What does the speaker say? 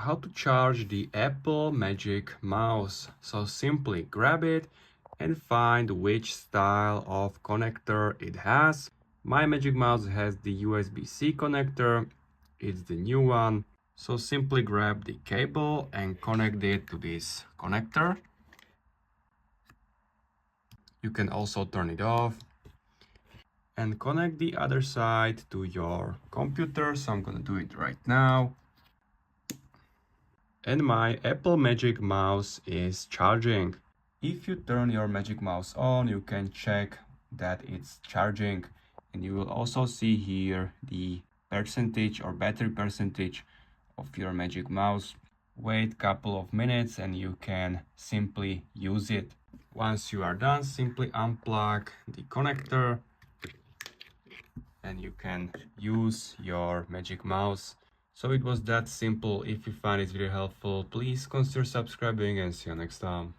how to charge the Apple Magic Mouse. So simply grab it and find which style of connector it has. My Magic Mouse has the USB-C connector. It's the new one. So simply grab the cable and connect it to this connector. You can also turn it off and connect the other side to your computer. So I'm gonna do it right now. And my Apple Magic Mouse is charging. If you turn your Magic Mouse on, you can check that it's charging, and you will also see here the percentage or battery percentage of your Magic Mouse. Wait a couple of minutes and you can simply use it. Once you are done, simply unplug the connector and you can use your Magic Mouse. So it was that simple. If you find it very helpful, please consider subscribing and see you next time.